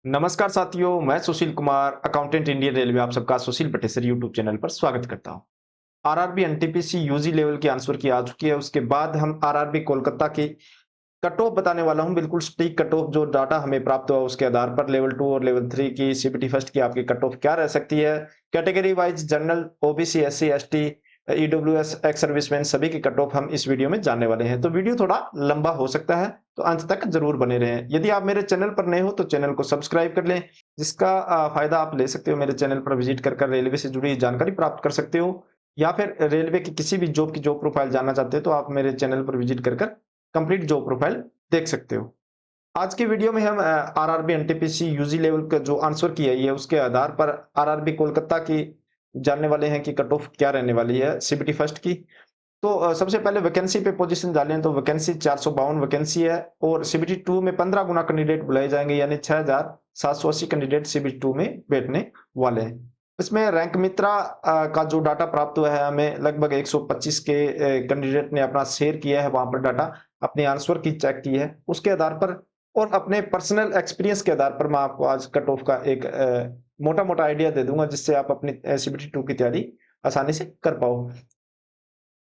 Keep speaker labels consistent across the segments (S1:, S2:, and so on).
S1: नमस्कार साथियों, मैं Sushil Kumar, accountant Indian railway आप सबका सुशील पटेसर यूट्यूब चैनल पर स्वागत करता हूं। आरआरबी एनटीपीसी यूजी लेवल की आंसर की आ चुकी है। उसके बाद हम आरआरबी कोलकाता की कट ऑफ बताने वाला हूं। बिल्कुल सटीक कट ऑफ जो डाटा हमें प्राप्त हुआ उसके आधार पर लेवल 2 और लेवल 3 की सीबीटी फर्स्ट की आपकी कट ऑफ क्या रह सकती है। Category wise general, OBC, SC, ST, EWS, ex serviceman सभी की कट ऑफ हम इस वीडियो में जानने वाले हैं। तो वीडियो थोड़ा लंबा हो सकता है, तो अंत तक जरूर बने रहें। यदि आप मेरे चैनल पर नए हो तो चैनल को सब्सक्राइब कर लें, जिसका फायदा आप ले सकते हो। मेरे चैनल पर विजिट कर रेलवे से जुड़ी जानकारी प्राप्त कर सकते हो, या फिर रेलवे की किसी भी जॉब की जॉब प्रोफाइल जानना चाहते हो तो आप मेरे चैनल पर विजिट कर कंप्लीट जॉब प्रोफाइल देख सकते हो। आज की वीडियो में हम आरआरबी एनटीपीसी यूजी लेवल का जो आंसर की है, ये उसके आधार पर आरआरबी कोलकाता की जानने वाले हैं कि कट ऑफ क्या रहने वाली है सीबीटी फर्स्ट की। तो सबसे पहले वैकेंसी पे पोजीशन डालें तो वैकेंसी 452 वैकेंसी है, और सीबीटी 2 में 15 गुना कैंडिडेट बुलाए जाएंगे, यानी 6780 कैंडिडेट सीबीटी 2 में बैठने वाले हैं। इसमें रैंक मित्रा का जो डाटा प्राप्त हुआ है हमें, लगभग 125 के कैंडिडेट ने अपना शेयर किया है, वहां पर डाटा अपने आंसर की चेक की है उसके आधार पर, और अपने पर्सनल एक्सपीरियंस के आधार पर मैं आपको आज कट ऑफ का एक मोटा मोटा आइडिया दे दूंगा, जिससे आप अपनी सीबीटी 2 की तैयारी आसानी से कर पाओ।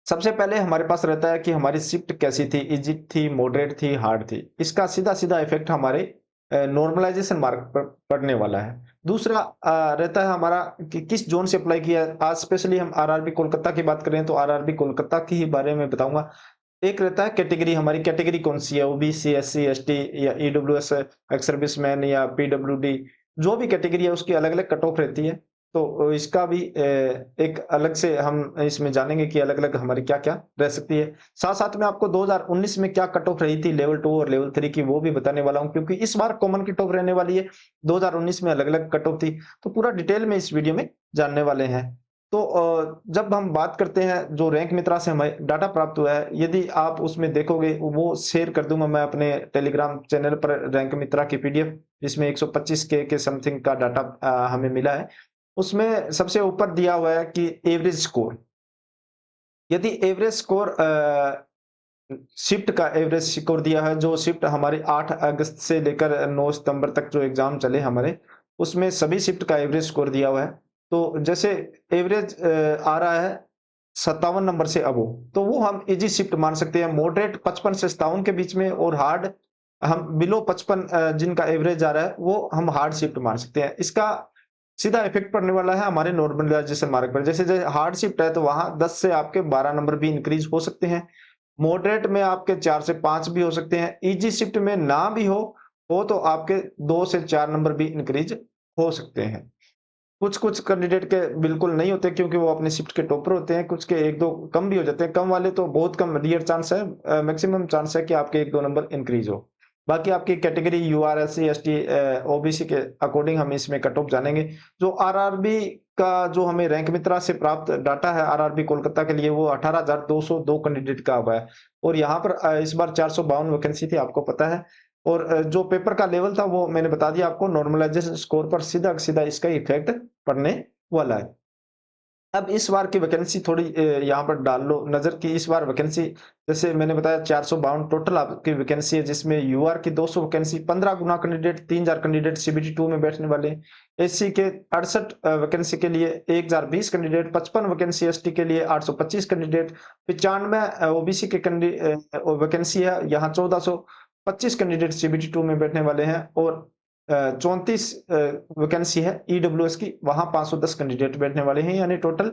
S1: सबसे पहले हमारे पास रहता है कि हमारी शिफ्ट कैसी थी, इजी थी, मॉडरेट थी, हार्ड थी। इसका सीधा सीधा इफेक्ट हमारे नॉर्मलाइजेशन मार्क पर पड़ने वाला है। दूसरा रहता है हमारा कि किस जोन से अप्लाई किया है। आज स्पेशली हम आरआरबी कोलकाता की बात करें तो आरआरबी कोलकाता की ही बारे में बताऊंगा। एक रहता है कैटेगरी, हमारी कैटेगरी कौन सी है, ओबीसी, एससी, एसटी या ईडब्ल्यूएस, एक्स सर्विसमैन या पीडब्ल्यूडी, जो भी कैटेगरी है उसकी अलग अलग कट ऑफ रहती है। तो इसका भी एक अलग से हम इसमें जानेंगे कि अलग अलग हमारी क्या क्या रह सकती है। साथ साथ में आपको 2019 में क्या कट ऑफ रही थी लेवल 2 और लेवल 3 की, वो भी बताने वाला हूँ, क्योंकि इस बार कॉमन कट ऑफ रहने वाली है। 2019 में अलग अलग कट ऑफ थी, तो पूरा डिटेल में इस वीडियो में जानने वाले हैं। तो जब हम बात करते हैं जो रैंक मित्रा से हमें डाटा प्राप्त हुआ है, यदि आप उसमें देखोगे, वो शेयर कर दूंगा मैं अपने टेलीग्राम चैनल पर, रैंक मित्रा की पीडीएफ, जिसमें 125 के समथिंग का डाटा हमें मिला है। उसमें सबसे ऊपर दिया हुआ है कि एवरेज स्कोर, यदि एवरेज स्कोर शिफ्ट का एवरेज स्कोर दिया है, जो शिफ्ट हमारी 8 अगस्त से लेकर 9 सितंबर तक जो एग्जाम चले हमारे, उसमें सभी शिफ्ट का एवरेज स्कोर दिया हुआ है। तो जैसे एवरेज आ रहा है 57 नंबर से अबो, तो वो हम इजी शिफ्ट मान सकते हैं। मॉडरेट 55 से 57 के बीच में, और हार्ड हम बिलो 55 जिनका एवरेज आ रहा है वो हम हार्ड शिफ्ट मान सकते हैं। इसका सीधा इफेक्ट पड़ने वाला है हमारे नॉर्मलाइजेशन मार्क पर। जैसे जैसे हार्ड शिफ्ट है तो वहां 10 से आपके 12 नंबर भी इंक्रीज हो सकते हैं। मॉडरेट में आपके 4 से 5 भी हो सकते हैं। इजी शिफ्ट में ना भी हो तो आपके 2 से 4 नंबर भी इंक्रीज हो सकते हैं। कुछ कुछ कैंडिडेट के बिल्कुल नहीं होते, क्योंकि वो अपने शिफ्ट के टॉपर होते हैं। कुछ के 1-2 कम भी हो जाते हैं। कम वाले तो बहुत कम, रेयर चांस है, मैक्सिमम चांस है कि आपके 1-2 नंबर इंक्रीज हो। बाकी आपकी category UR, SC, ST, OBC के अकॉर्डिंग हम इसमें कट ऑफ जानेंगे। जो आरआरबी का जो हमें रैंक मित्रा से प्राप्त डाटा है आरआरबी कोलकाता के लिए, वो 18,202 कैंडिडेट का हुआ है, और यहाँ पर इस बार 452 वैकेंसी थी, आपको पता है। और जो पेपर का लेवल था वो मैंने बता दिया आपको। नॉर्मलाइजेशन स्कोर पर सीधा सीधा इसका इफेक्ट पड़ने वाला है। अब इस बार की वैकेंसी थोड़ी यहाँ पर डाल लो नजर की। इस बार वैकेंसी जैसे मैंने बताया 452 टोटल आपकी वैकेंसी है, जिसमें यूआर की 200 वैकेंसी, 15 गुना कैंडिडेट, 3000 कैंडिडेट सीबीटी 2 में बैठने वाले हैं। एससी के 68 वैकेंसी के लिए 1020 कैंडिडेट, 55 वैकेंसी एसटी के लिए 825 कैंडिडेट, 95 ओबीसी के वैकेंसी है, यहाँ 1425 कैंडिडेट सीबीटी 2 में बैठने वाले हैं। और 34 वैकेंसी है ईडब्ल्यूएस की, वहां 510 कैंडिडेट बैठने वाले हैं, यानी टोटल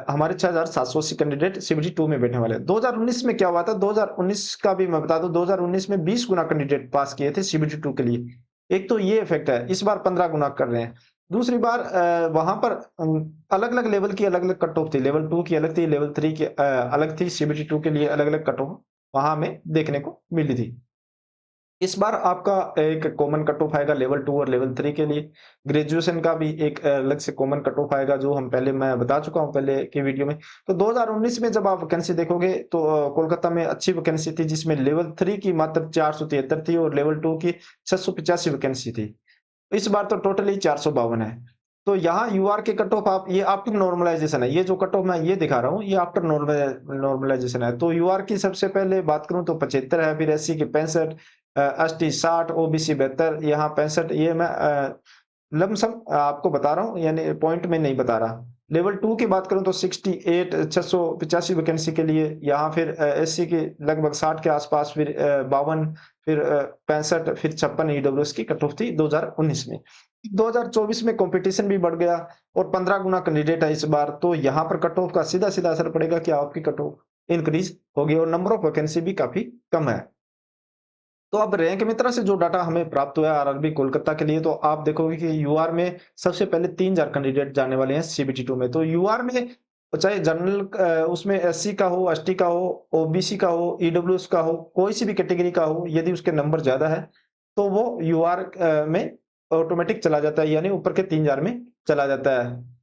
S1: हमारे 6780 कैंडिडेट सीबीटी 2 में बैठने वाले हैं। 2019 में क्या हुआ था, 2019 का भी मैं बता दूं, 2019 में 20 गुना कैंडिडेट पास किए थे सीबीटी 2 के लिए। एक तो ये इफेक्ट है, इस बार 15 गुना कर रहे हैं। दूसरी बार वहां पर अलग अलग लेवल की अलग अलग कट ऑफ थी। लेवल 2 की अलग थी, लेवल 3 की अलग थी, सीबीटी 2 के लिए अलग अलग कट ऑफ वहां हमें देखने को मिली थी। इस बार आपका एक कॉमन कट ऑफ आएगा लेवल 2 और लेवल 3 के लिए। ग्रेजुएशन का भी एक अलग से कॉमन कट ऑफ आएगा, जो हम पहले मैं बता चुका हूं पहले की वीडियो में। तो 2019 में जब आप वैकेंसी देखोगे तो कोलकाता में अच्छी वैकेंसी थी, जिसमें लेवल 3 की मात्र 473 थी और लेवल 2 की 685 वैकेंसी थी। इस बार तो टोटली 452 है। तो यहाँ यूआर के कट ऑफ, आप ये आफ्टर नॉर्मलाइजेशन है, ये जो कट ऑफ मैं ये दिखा रहा हूँ ये आफ्टर नॉर्मलाइजेशन है। तो यूआर की सबसे पहले बात करूं तो 75 है, फिर एससी की 65, एसटी 60, ओबीसी 72, यहाँ 65। ये मैं लमसम आपको बता रहा हूँ, यानी पॉइंट में नहीं बता रहा। लेवल 2 की बात करूं तो 68 685 वैकेंसी के लिए, यहाँ फिर एससी की लगभग 60 के आसपास, फिर 52, फिर 65, फिर 56 ईडब्ल्यूएस की कट ऑफ थी 2019 में। 2024 में कंपटीशन भी बढ़ गया और 15 गुना कैंडिडेट है इस बार, तो यहाँ पर कट ऑफ का सीधा सीधा असर पड़ेगा कि आपकी कट ऑफ इंक्रीज होगी और नंबर ऑफ वैकेंसी भी काफी कम है। तो अब रैंक मित्रा से जो डाटा हमें प्राप्त हुआ है आरआरबी कोलकाता के लिए, तो आप देखोगे कि यूआर में सबसे पहले 3000 कैंडिडेट जाने वाले हैं सीबीटी 2 में। तो यूआर में चाहे जनरल उसमें एससी का हो, एसटी का हो, ओबीसी का हो, ईडब्ल्यूएस का हो, कोई सी भी कैटेगरी का हो, यदि उसके नंबर ज्यादा है तो वो यूआर में ऑटोमेटिक चला जाता है, यानी ऊपर के 3000 में चला जाता है।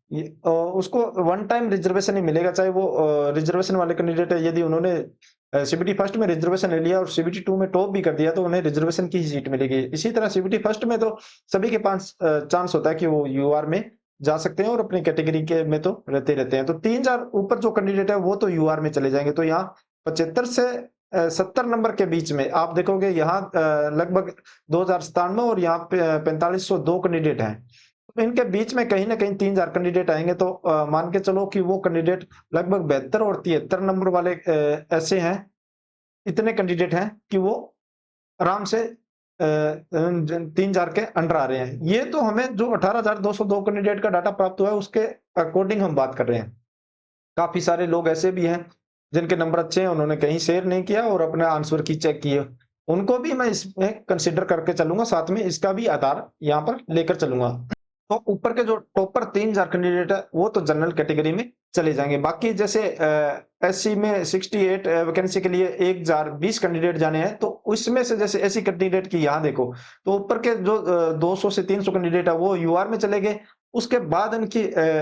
S1: उसको वन टाइम रिजर्वेशन ही मिलेगा, चाहे वो रिजर्वेशन वाले कैंडिडेट है, यदि उन्होंने सीबीटी फर्स्ट में रिजर्वेशन ले लिया और सीबीटी 2 में टॉप भी कर दिया तो उन्हें रिजर्वेशन की ही सीट मिलेगी। इसी तरह सीबीटी फर्स्ट में तो सभी के पास चांस होता है कि वो यूआर में जा सकते हैं और अपनी कैटेगरी के में तो रहते हैं। तो 3000 ऊपर जो कैंडिडेट है वो तो यूआर में चले जाएंगे। तो यहाँ 75 से 70 नंबर के बीच में आप देखोगे यहाँ लगभग 2097 और यहाँ पे 4502 कैंडिडेट हैं। तो इनके बीच में कहीं ना कहीं 3000 कैंडिडेट आएंगे, तो मान के चलो कि वो कैंडिडेट लगभग 72 और 73 नंबर वाले ऐसे हैं, इतने कैंडिडेट हैं कि वो आराम से 3000 के अंडर आ रहे हैं। ये तो हमें जो 18,202 कैंडिडेट का डाटा प्राप्त हुआ है उसके अकॉर्डिंग हम बात कर रहे हैं। काफी सारे लोग ऐसे भी हैं जिनके नंबर अच्छे हैं, उन्होंने कहीं शेयर नहीं किया और अपने आंसर की चेक किए, उनको भी मैं इसमें कंसिडर करके चलूंगा, साथ में इसका भी आधार यहाँ पर लेकर चलूंगा। तो ऊपर के जो टॉपर 3000 कैंडिडेट है वो तो जनरल कैटेगरी में चले जाएंगे। बाकी जैसे एससी में 68 वैकेंसी के लिए 1020 कैंडिडेट जाने हैं, तो उसमें से जैसे एससी कैंडिडेट की यहाँ देखो तो ऊपर के जो 200 से 300 कैंडिडेट है वो यूआर में चले गए, उसके बाद इनकी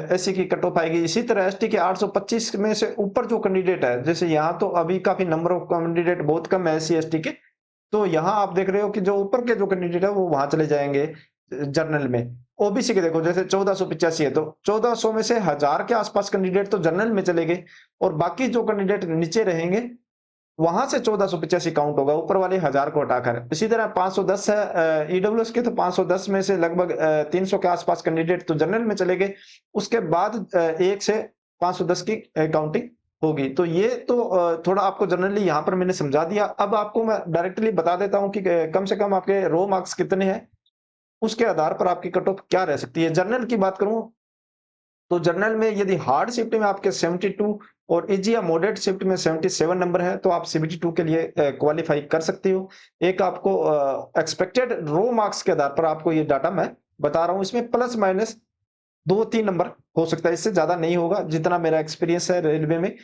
S1: एससी की कट ऑफ आएगी। इसी तरह एसटी के 825 में से ऊपर जो कैंडिडेट है, जैसे यहाँ तो अभी काफी नंबर ऑफ कैंडिडेट बहुत कम है एससी एसटी के, तो यहाँ आप देख रहे हो कि जो ऊपर के जो कैंडिडेट है वो वहां चले जाएंगे जनरल में। ओबीसी के देखो जैसे 1485 है, तो 1400 में से 1000 के आसपास कैंडिडेट तो जनरल में चले गए और बाकी जो कैंडिडेट नीचे रहेंगे वहां से 1485 काउंट होगा, ऊपर वाले 1000 को हटाकर। इसी तरह 510 है ईडब्ल्यूएस के, तो 510 में से लगभग 300 के आसपास कैंडिडेट तो जनरल में चले गए, उसके बाद 1 से 510 की काउंटिंग होगी। तो ये तो थोड़ा आपको जनरली यहाँ पर मैंने समझा दिया। अब आपको मैं डायरेक्टली बता देता हूँ कि कम से कम आपके रो मार्क्स कितने हैं, उसके आधार पर आपकी कट ऑफ क्या रह सकती है। जनरल की बात करूं तो जनरल में यदि हार्ड शिफ्ट में आपके 72 और इजी या मॉडरेट शिफ्ट में 77 नंबर है तो आप सीबीटी 2 के लिए क्वालिफाई कर सकते हो। एक आपको एक्सपेक्टेड रो मार्क्स के आधार पर आपको ये डाटा मैं बता रहा हूं, इसमें प्लस माइनस 2-3 नंबर हो सकता है, इससे ज्यादा नहीं होगा जितना मेरा एक्सपीरियंस है रेलवे में।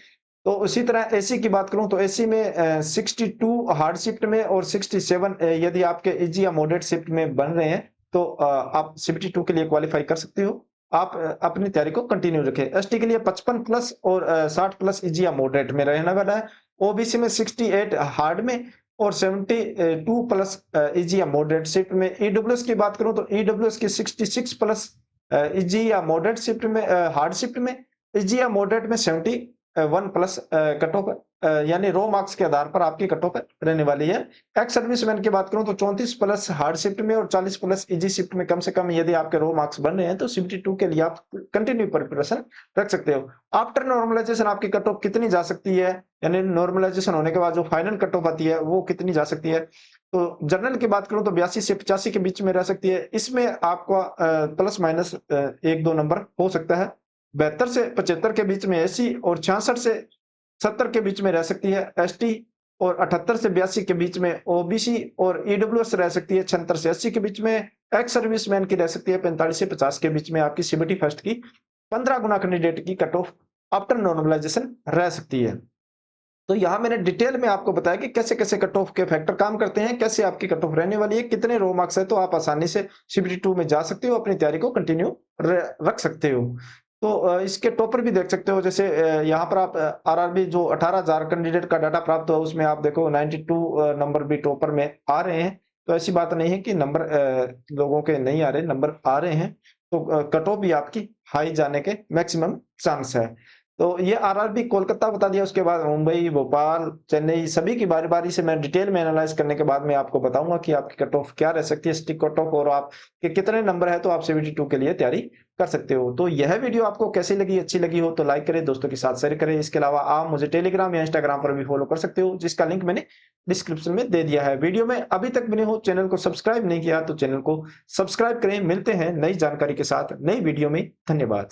S1: तो उसी तरह एसी की बात करूं तो एसी में 62 हार्ड शिफ्ट में और 67 यदि आपके इजी या मॉडरेट शिफ्ट में बन रहे हैं तो आप सीबीटी 2 के लिए क्वालिफाई कर सकते हो। आप अपनी तैयारी को कंटिन्यू रखें। एसटी के लिए 55 प्लस और 60 प्लस इजी या मॉडरेट में रहने वाला है। ओबीसी में 68 हार्ड में और 72 प्लस इजी या मॉडरेट शिफ्ट में। ईडब्ल्यूएस की बात करूं तो ईडब्ल्यूएस की 66 प्लस इजी या मॉडरेट शिफ्ट में, हार्ड शिफ्ट में, इजी या मॉडरेट में 71 प्लस कट ऑफ, यानी रो मार्क्स के आधार पर आपकी कट ऑफ रहने वाली है। एक्स सर्विसमैन की बात करूं तो 34 प्लस हार्ड शिफ्ट में और 40 प्लस इजी शिफ्ट में कम से कम यदि आपके रो मार्क्स बन रहे हैं तो सीबीटी 2 के लिए आप कंटिन्यू प्रिपरेशन रख सकते हो। आफ्टर नॉर्मलाइजेशन आपकी कट ऑफ कितनी जा सकती है, यानी नॉर्मलाइजेशन होने के बाद जो फाइनल कट ऑफ आती है वो कितनी जा सकती है। तो जनरल की बात करूं तो 82 से 85 के बीच में रह सकती है। इसमें आपका प्लस माइनस 1-2 नंबर हो सकता है। 72 से 75 के बीच में एसी और 66 से 70 के बीच में रह सकती है एसटी, और 78 से 82 के बीच में ओबीसी और ईडब्ल्यूएस रह सकती है। 76 से 80 के बीच में एक्स सर्विसमैन की रह सकती है। 45 से 50 के बीच में आपकी सीबीटी फर्स्ट की 15 गुना कैंडिडेट की कट ऑफ आफ्टर नॉर्मलाइजेशन रह सकती है। तो यहाँ मैंने डिटेल में आपको बताया कि कैसे कैसे कट ऑफ के फैक्टर काम करते हैं, कैसे आपकी कट ऑफ रहने वाली है, कितने रो मार्क्स है, तो आप आसानी से सीबीटी 2 में जा सकते हो, अपनी तैयारी को कंटिन्यू रख सकते हो। तो इसके टॉपर भी देख सकते हो, जैसे यहाँ पर आप आरआरबी जो 18,000 कैंडिडेट का डाटा प्राप्त हुआ उसमें आप देखो 92 नंबर भी टॉपर में आ रहे हैं। तो ऐसी बात नहीं है कि नंबर लोगों के नहीं आ रहे, नंबर आ रहे हैं। तो कट ऑफ भी आपकी हाई जाने के मैक्सिमम चांस है। तो ये आरआरबी कोलकाता बता दिया, उसके बाद मुंबई, भोपाल, चेन्नई सभी की बारी-बारी से मैं डिटेल में एनालाइज़ करने के बाद मैं आपको बताऊँगा कि आपकी कट ऑफ क्या रह सकती है, स्टिक कट ऑफ, और आपके कितने नंबर है तो आप सीबीटी 2 के लिए तैयारी कर सकते हो। तो यह वीडियो आपको कैसी लगी, अच्छी लगी हो तो लाइक करें, दोस्तों के साथ शेयर करें। इसके अलावा आप मुझे टेलीग्राम या इंस्टाग्राम पर भी फॉलो कर सकते हो, जिसका लिंक मैंने डिस्क्रिप्शन में दे दिया है। वीडियो में अभी तक बने हो, चैनल को सब्सक्राइब नहीं किया तो चैनल को सब्सक्राइब करें। मिलते हैं नई जानकारी के साथ नई वीडियो में। धन्यवाद।